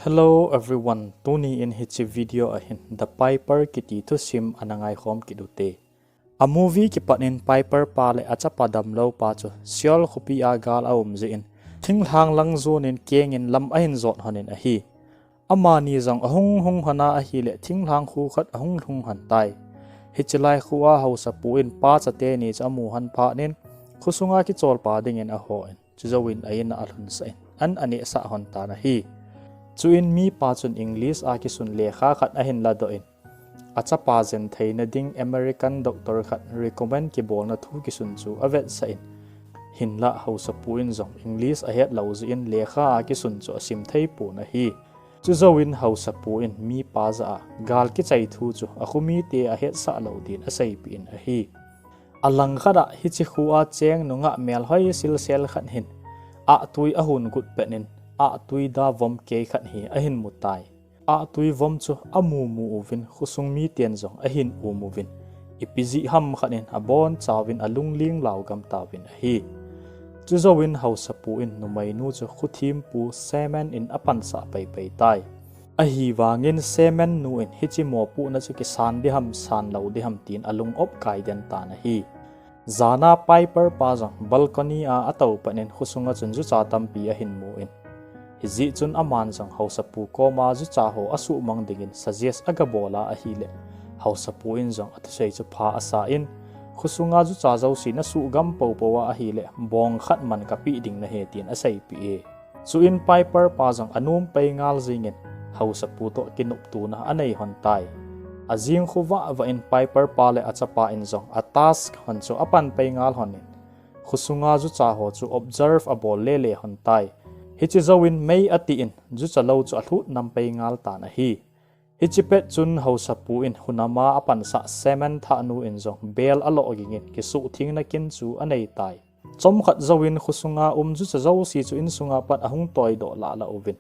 Hello everyone, Tony in hichi video ahin the Piper kiti to sim anangai hom kidute. A movie kipanin Piper pale acha padam lo pa chu siol khupi agal aum zin. Thing hang lang zone in keng in lam ahin zot hanin ahi. Amani zang ahung hung hana ahi le thing hang khu khat ahung hung han tai. Hichilai khuwa hausa puin pa chate ni chamu han pha nin khusunga ki chol pa ding in a ho in. Chizawin ayin alhun sa an ani sa hon ta na hi. Chuin mi pa chun English a ki sun lekha khat ahin la do in acha pa zen theina ding American doctor khat recommend ki bol na thu ki sun chu avet sa in hin la hausa puin zong English a het lo in lekha a ki sun chu asim thei pu na hi chu zawin hausa puin mi pa za gal ki chai thu chu a khumi te a het sa lo din a sei pin a hi alang khada hi chi khuwa cheng nunga mel hoi sil sel khat hin a tui a hun gut penin a tui da vom ke khat hi ahin mutai a tui vom chu amu mu uvin khusung mi tian zong ahin umuvin ipizi ham khanin abon chawin alung ling law gam tawin hi chu zawin hausa pu in numai nu chu khuthim pu semen in apan sa pai pai tai a hi wangin semen nu in hichi mo pu na chu ki san di ham san lo di ham tin alung op kai den ta na hi zana Piper pa zong balcony a atau panin khusunga chun chu cha tampi ahin mu in Hizi chun aman sang hausa pu ko ma zu cha ho asu mang dingin suggest aga bola a hi le hausa pu in zong athsei chu pha asa in khusunga zu cha zo si na su gam po po wa a hi le bong khat man ka pi ding na he tin a sei pi e chu in Piper pa zong anum pe ngal zingin hausa pu to kinup tu na anei hon tai azing khuwa wa in Piper pa le achapa in zong a task hon chu apan pe ngal honin khusunga zu cha ho chu observe a bol le le hon tai hichi zawin mei ati in zu chalo chu athu nampei ngal ta na hi hichi pet chun hausa pu in hunama apan sa semen tha nu in zong bel alo gingin ki su thing na kin chu anei tai chom khat zawin khusunga zu chazo si chu in sunga pat ahung toi do la la ovin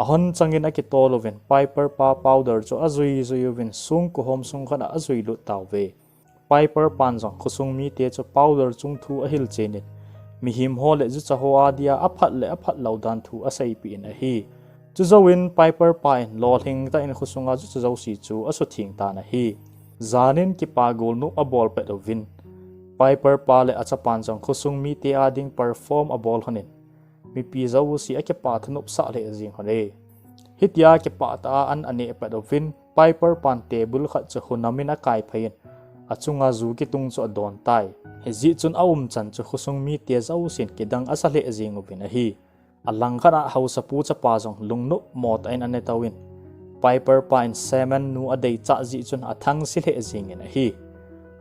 ahon changin aki tolovin Piper pa powder chu azui zuyuvin sung ko hom sung khana azui lu tawe Piper pan zong khusung mi te chu powder chung thu ahil chenin mi him ho le zu cha ho adia aphat laudan thu asai pi in a hi chu zawin Piper pa in lo thing ta in khusunga zu chazo si chu asu thing ta na hi zanin ki pa gol nu a bol pe win Piper pa le acha pan jong khusung mi te ading perform a bol hanin mi pi zo si a ke pa thunup sa le jing hore hitia ke pa ta an ane pe win Piper pan table khat chu hunamin a kai phain achunga zu ki tung chu don tai hezi chun aum chan chu khusung mi te zau sin kidang asale jing upin a hi alang khara hausa pu cha pa jong lungnu mot ain ane tawin Piper pa in semen nu adei cha ji chun athang si le jing in a hi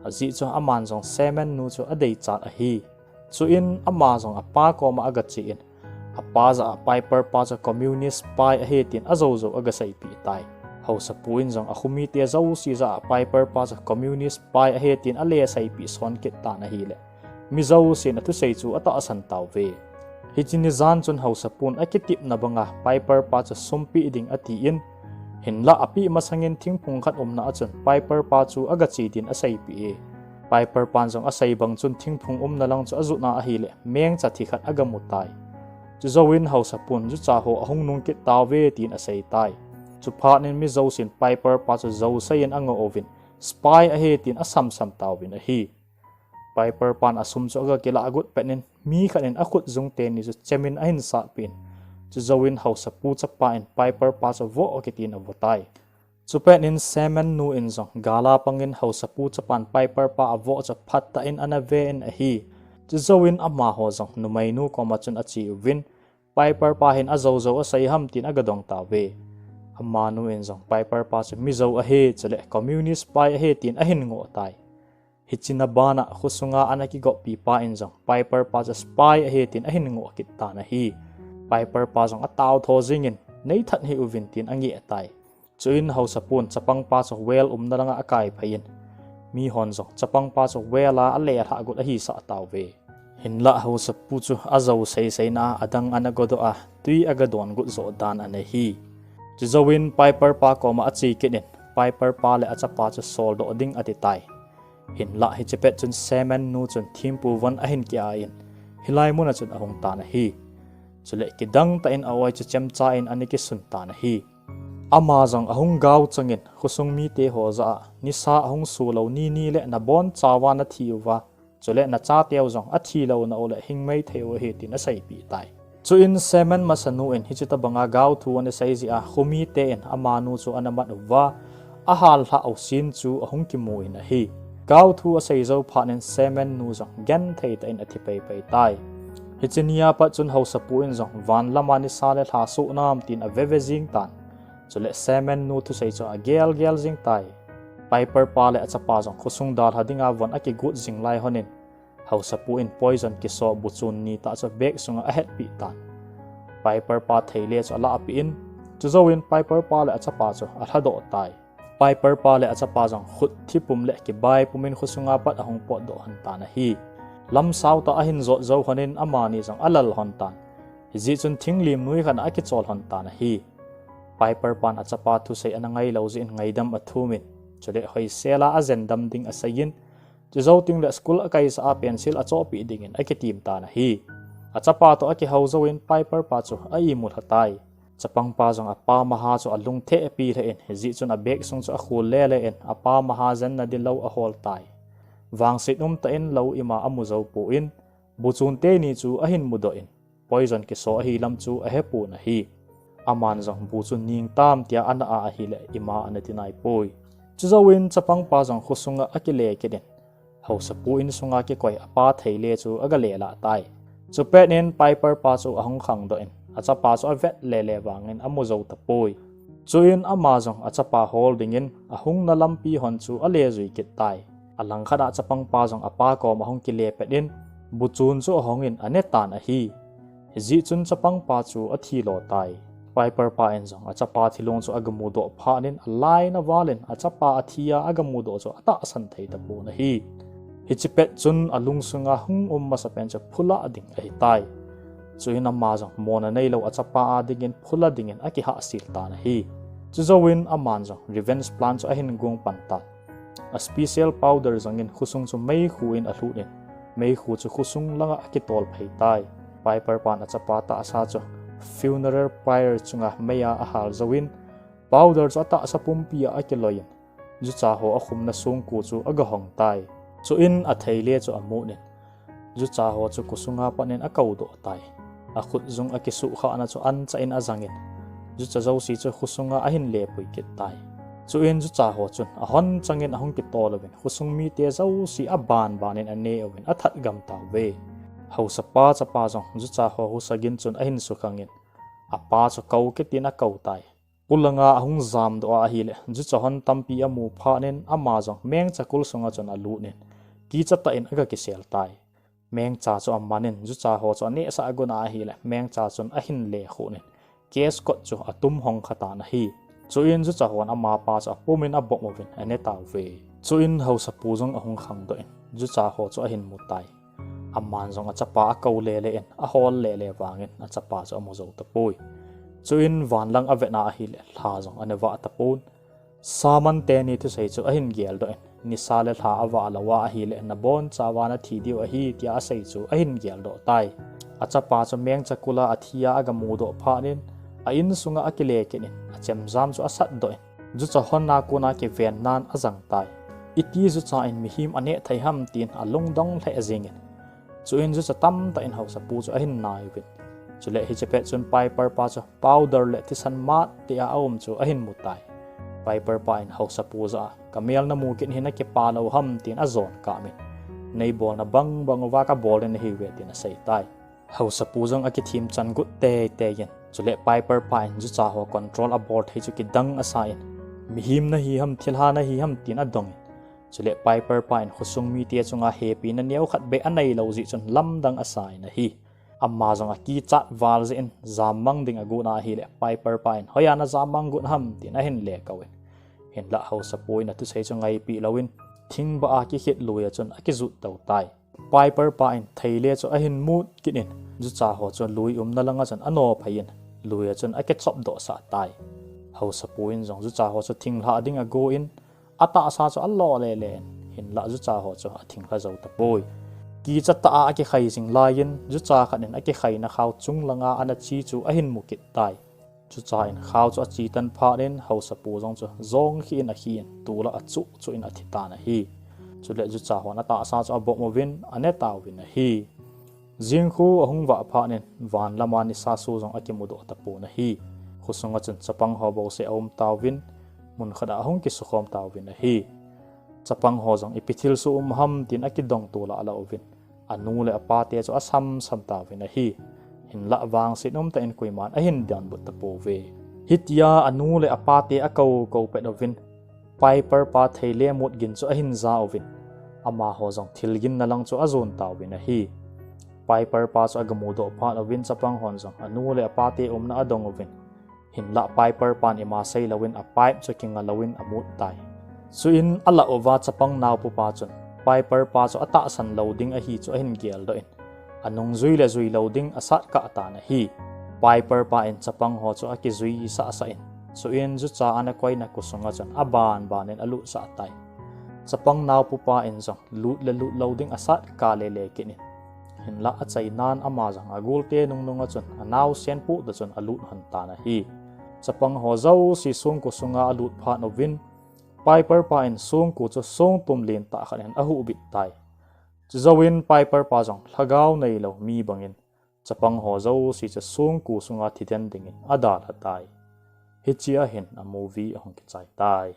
aji chu aman jong semen nu chu adei cha a hi chu in ama jong apa ko ma aga chi in apa za Piper pa cha communist pai a he tin azo zo aga sai pi tai hausa puin zong akhumi te zo si za Piper pa cha communist pai a he tin ale sai pi son kit ta na hi le mi zo sin atu sei chu ata asan taw ve hichini zan chun hausa pun akitip na banga Piper pa cha sumpi ding ati in hinla api masangin thingphung khat na achun Piper pa chu aga chi din asai pi e Piper pan zong asai bang chun thingphung na lang chu azu na a hi le meng cha thi khat aga mutai chu zawin hausa pun chu cha ho ahung nung kit taw ve tin asai tai chu pha nin mi zo sin Piper pa chu zo sayin anga ovin spy a he tin asam sam tawin a hi Piper pan asum chu aga kila agut penin mi khanin akhut zung te ni chu chemin ahin sa pin chu zawin hausa pu cha pa in Piper pa chu vo okitin avotai chu penin semen nu in zong gala pangin hausa pu cha pan Piper pa avo cha phat ta in anave in a hi chu zawin ama ho zong numai nu ko ma chun achi win Piper pa hin azo zo asai ham tin agadong tawe amanu in zong Piper pa chu mizo a he chale communist pai a he tin ahin ngo tai hichina bana khusunga anaki go pi pa in zong Piper pa chu spy a he tin ahin ngo kit ta na hi Piper pa zong ataw tho jingin nei that hi uvin tin angi atai chuin hausa pun chapang pa chu well na langa akai phain mi hon zong chapang pa chu wela ale ha gut a hi sa tawe hinla hausa pu chu azo sei na adang anagodo a tui agadon gut zo dan ane hi zawin Piper pa ko ma achi kinin Piper pa le acha pa chu sol do ding ati tai hinla hi chepet chun semen nu chun thimpu wan ahin kya in hilai mun chun ahong ta na hi chule ki dang ta in awai chu chem cha in ani ki sun ta na hi ama jong ahung gau changin khusung mi te ho za ni sa ahung su lo ni le na bon chawa na thiwa chule na cha teu jong a thi lo na ole hing mei theu he tin a sai pi tai chu in semen masanu in hichita banga gau thu an sai ji a khumi te in amanu chu anamat wa a hal ha au sin chu ahung ki mu in a hi gau thu a sai zo phanen semen nu jong gan thei ta in a thi pai tai hichinia pa chun ho sapu in jong van lamani sale tha su nam tin a veve jing tan chule semen nu thu sai cho a gel jing tai piper pa le achapa jong khusung dal hadinga von aki gut jing lai honin ho sapu in poison ki so buchun ni ta cho bek sunga a het pi tan piper pa theile cho la pi in chu zo in piper pa le achapa cho a thado tai piper pa le achapa jong khut thi pum le ki bai pumin khusunga pat ahong po do han ta na hi lam sau ta ahin zo zo honin amani jong alal hon tan ji chun thinglim nui khan aki chol hon ta na hi piper pan achapa thu sei anangai lo jin ngaidam athumin chule hoi sela azendam ding asayin chu ting le school akai sa pencil a chopi dingin aki tim ta na hi achapa to aki hauzo in piper pa chu ai mul hatai chapang pa jong apa maha chu alung the pi the en ji chun a bek sung chu a khul le en apa maha jan na dilo a hol tai wang sit ta in lo ima amuzo pu in buchun te ni chu a hin mudo in poison ki so hi lam chu a he pu na hi aman jong buchun ning tam tia ana a hi le ima anatinai poi chuzawin chapang pa jong khusunga akile keden ho sapu in sunga ki koi apa theile chu aga le la tai chu pen piper pa chu ahong khang do in achapa chu avet le wangin amuzo ta poi chu in ama jong achapa holding in ahung na lampi hon chu ale zui kit tai alang khada chapang pa jong apa ko mahong ki le pedin buchun chu ahong in anetan a hi ji chun chapang pa chu athi lo tai piper pa en jong achapa thilong chu agamudo phanin alai na walen achapa athia agamudo chu ata san thei ta pu na hi hichipet chun alung sunga hung masapen cha phula ading ai tai chuina ma jong mona nei lo achapa adingin phula dingin aki ha sil ta na hi chuzowin aman jong revenge plan chu ahin gung panta a special powder jongin khusung chu mei khuin a hluin mei khu chu khusung langa aki tol phei tai piper pan achapa ta asa chu funeral pyre chunga meya a hal zawin powder chu ata sapum pia akiloin ju cha ho akhum na sung ku chu aga hong tai chu in a theile chu amu nen ju cha ho chu kusunga panen akau do tai a khut zung akisu kha na chu an cha in azangin ju cha zo si chu khusunga ahin le pui kit tai chu in ju cha ho chun a hon changin ahong ki tolawin khusung mi te zo si a banin ane awin a that gam ta ve ho sapa chapa jong ju cha ho hu sagin chun ahin su khangin apa chu kau ke tina kau tai pulanga ahung zam do a hi le ju cha hon tampi amu phanen ama jong meng chakul sunga chon alu nen ki cha ta in aga ki sel tai meng cha chu amanin ju cha ho chu ne sa aguna hi le meng cha chun ahin le khu nen kes ko chu atum hong khata na hi chu in ju cha hon ama pa cha pumin a bok movin ane ta ve chu in ho sa pu jong ahung khang do in ju cha ho chu ahin mu tai aman jong achapa akau le en a hol le wangin achapa chu amuzo ta poi chu in van lang avena hi le thla jong anewa ta pun saman te ni thu sei chu ahin gel do en ni sale tha awa lawa hi le na bon chawana thi diu a hi tia sei chu ahin gel do tai achapa chu meng chakula athia agamu do phanin a in sunga akile kenin achem jam chu asat do en ju cha honna kuna ke ven nan azang tai iti ju cha in mihim ane thai ham tin alung dong thai azingin chu in ju cha tam ta in house pu chu ahin nai win chu le hi chepe chun piper pa chu powder le ti san mat ti a om chu ahin mutai piper pa in house pu za kamel na mu kin hina ke pa lo ham tin a zon ka min nei bol na bang wa ka bol in hi we tin a sei tai house pu jong a ki thim chan gut te yen chu le piper pa in ju cha ho control aboard hi chu ki dang asa in mihim na hi ham thilha na hi ham tin a dong chule piper pine khusung mi tia chunga happy na neu khat be anei lo ji chun lamdang asai na hi amma zonga ki chat wal zin zamang ding aguna hi le piper pine hoyana zamang gun ham tin a hin le kawin hin la ho sapoi na tu sei chungai pi lowin thing ba a ki hit luya chun a ki zut tau tai piper pine theile chu a hin mut kinin ju cha ho chun lui na langa chun ano phain luya chun a ke chop do sa tai ho sapoin zong ju cha ho chu thing la ding a go in ata sa chu allo le hin la ju cha ho chu a thing la zo ta poi ki cha ta a ki khai jing lain ju cha khanin a ki khai na khaw chung langa ana chi chu a hin mukit tai chu cha in khaw chu a chi tan pha den ho sa pu jong chu zong hi in a hi tu la a chu in a thi ta na hi chu le ju cha hon ata sa chu a bok mo win ane taw win a hi jing khu ahung wa pha nen van lama ni sa su jong a ki mu do ta pu na hi khusunga chun chapang ho bo se om taw win mun khada ahung ki su khom taw win a hi chapang ho jong ipithil su ham tin akidong tu la ala ovin anu le apa te chu asam sam ta vin a hi hin la wang sinom ta en kuiman a hin dan but ta po ve hitia anu le apa te a ko pe ovin piper pa theile mut gin chu a hin za ovin ama ho jong thilgin na lang chu a zon ta vin a hi piper pa chu agamu do pha ovin chapang hon jong anu le apa te na adong ovin hin la piper pan ima sei lawin a pipe chu kinga lawin amut tai suin ala ova chapang naw pu pa chun piper pa chu ata san loading a hi chu a hin gel do in anung zui loading asat ka ata na hi piper pa in chapang ho chu a ki zui sa in suin ju cha ana koi na kusunga chan aban banin alu sa tai chapang naw pu pa in jong lut loading asat ka le kin hin la a chai nan ama jang agul te nung chun anaw sen pu da chun alut han ta na hi chapang ho zo si sung kusunga alut pha no win piper pa in sung ku chu sung tum len ta khan a hu bit tai zawin piper pa jong lhagaw nei lo mi bangin chapang ho zo si cha sung ku sunga thiden dingin ada la tai hichia hin a movie ahong ki chai tai